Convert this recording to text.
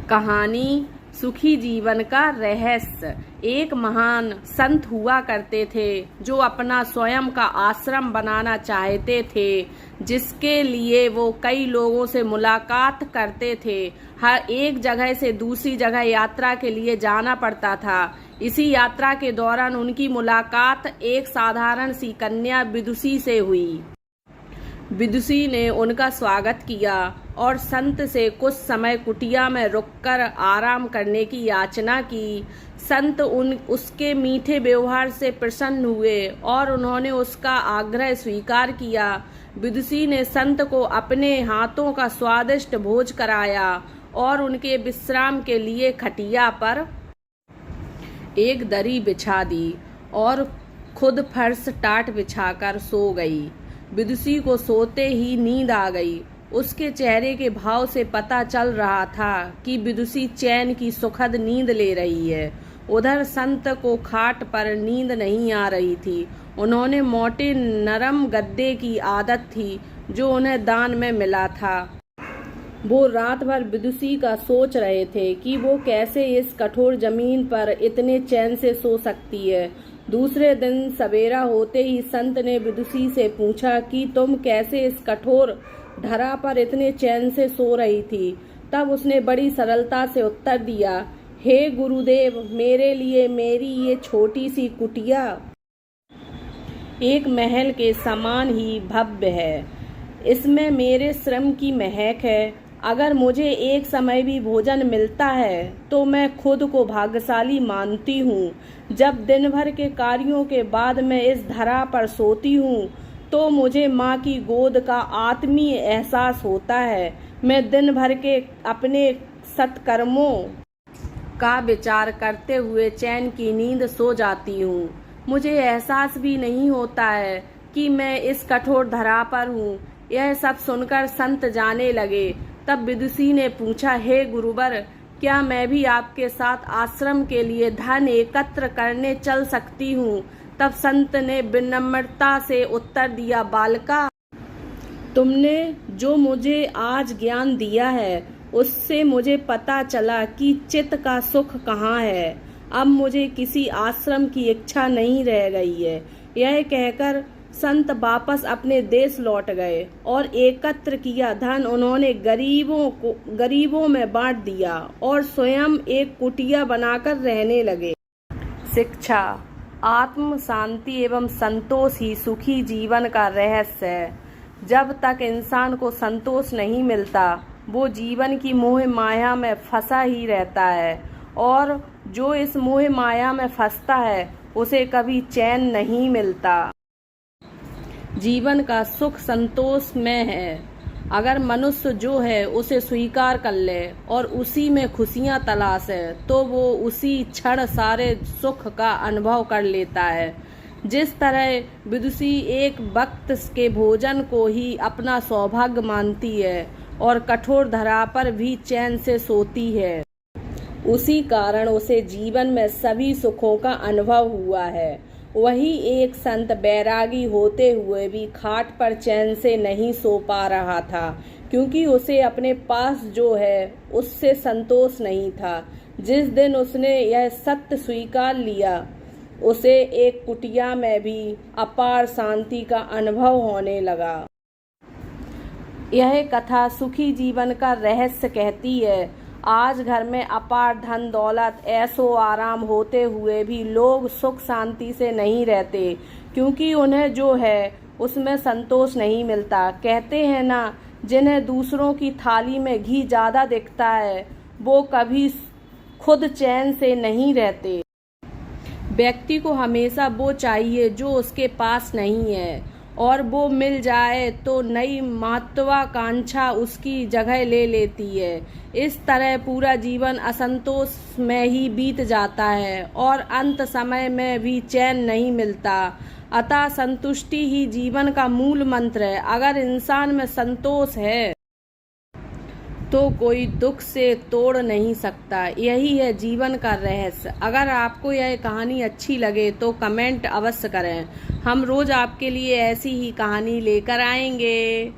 कहानी सुखी जीवन का रहस्य। एक महान संत हुआ करते थे जो अपना स्वयं का आश्रम बनाना चाहते थे, जिसके लिए वो कई लोगों से मुलाकात करते थे। हर एक जगह से दूसरी जगह यात्रा के लिए जाना पड़ता था। इसी यात्रा के दौरान उनकी मुलाकात एक साधारण सी कन्या विदुषी से हुई। विदुषी ने उनका स्वागत किया और संत से कुछ समय कुटिया में रुककर आराम करने की याचना की। संत उसके मीठे व्यवहार से प्रसन्न हुए और उन्होंने उसका आग्रह स्वीकार किया। विदुषी ने संत को अपने हाथों का स्वादिष्ट भोज कराया और उनके विश्राम के लिए खटिया पर एक दरी बिछा दी और खुद फर्श टाट बिछाकर सो गई। विदुषी को सोते ही नींद आ गई। उसके चेहरे के भाव से पता चल रहा था कि विदुषी चैन की सुखद नींद ले रही है। उधर संत को खाट पर नींद नहीं आ रही थी। उन्होंने मोटे नरम गद्दे की आदत थी जो उन्हें दान में मिला था। वो रात भर विदुषी का सोच रहे थे कि वो कैसे इस कठोर जमीन पर इतने चैन से सो सकती है। दूसरे दिन सवेरा होते ही संत ने विदुषी से पूछा कि तुम कैसे इस कठोर धरा पर इतने चैन से सो रही थी। तब उसने बड़ी सरलता से उत्तर दिया, हे गुरुदेव, मेरे लिए मेरी ये छोटी सी कुटिया एक महल के समान ही भव्य है। इसमें मेरे श्रम की महक है। अगर मुझे एक समय भी भोजन मिलता है तो मैं खुद को भाग्यशाली मानती हूँ। जब दिन भर के कार्यों के बाद मैं इस धरा पर सोती हूँ तो मुझे माँ की गोद का आत्मीय एहसास होता है। मैं दिन भर के अपने सत्कर्मों का विचार करते हुए चैन की नींद सो जाती हूँ। मुझे एहसास भी नहीं होता है कि मैं इस कठोर धरा पर हूँ। यह सब सुनकर संत जाने लगे। तब विदुषी ने पूछा, हे गुरुवर, क्या मैं भी आपके साथ आश्रम के लिए धन एकत्र करने चल सकती हूँ? तब संत ने विनम्रता से उत्तर दिया, बालका, तुमने जो मुझे आज ज्ञान दिया है उससे मुझे पता चला कि चित्त का सुख कहाँ है। अब मुझे किसी आश्रम की इच्छा नहीं रह गई है। यह कहकर संत वापस अपने देश लौट गए और एकत्र किया धन उन्होंने गरीबों में बांट दिया और स्वयं एक कुटिया बनाकर रहने लगे। शिक्षा। आत्म शांति एवं संतोष ही सुखी जीवन का रहस्य है। जब तक इंसान को संतोष नहीं मिलता वो जीवन की मोह माया में फंसा ही रहता है, और जो इस मोह माया में फंसता है उसे कभी चैन नहीं मिलता। जीवन का सुख संतोष में है। अगर मनुष्य जो है उसे स्वीकार कर ले और उसी में खुशियां तलाशे तो वो उसी क्षण सारे सुख का अनुभव कर लेता है। जिस तरह विदुषी एक वक्त के भोजन को ही अपना सौभाग्य मानती है और कठोर धरा पर भी चैन से सोती है, उसी कारण उसे जीवन में सभी सुखों का अनुभव हुआ है। वही एक संत बैरागी होते हुए भी खाट पर चैन से नहीं सो पा रहा था, क्योंकि उसे अपने पास जो है उससे संतोष नहीं था। जिस दिन उसने यह सत्य स्वीकार लिया उसे एक कुटिया में भी अपार शांति का अनुभव होने लगा। यह कथा सुखी जीवन का रहस्य कहती है। आज घर में अपार धन दौलत ऐशो आराम होते हुए भी लोग सुख शांति से नहीं रहते, क्योंकि उन्हें जो है उसमें संतोष नहीं मिलता। कहते हैं ना, जिन्हें दूसरों की थाली में घी ज़्यादा दिखता है वो कभी खुद चैन से नहीं रहते। व्यक्ति को हमेशा वो चाहिए जो उसके पास नहीं है, और वो मिल जाए तो नई महत्वाकांक्षा उसकी जगह ले लेती है। इस तरह पूरा जीवन असंतोष में ही बीत जाता है और अंत समय में भी चैन नहीं मिलता। अतः संतुष्टि ही जीवन का मूल मंत्र है। अगर इंसान में संतोष है तो कोई दुख से तोड़ नहीं सकता। यही है जीवन का रहस्य। अगर आपको यह कहानी अच्छी लगे तो कमेंट अवश्य करें। हम रोज आपके लिए ऐसी ही कहानी लेकर आएंगे।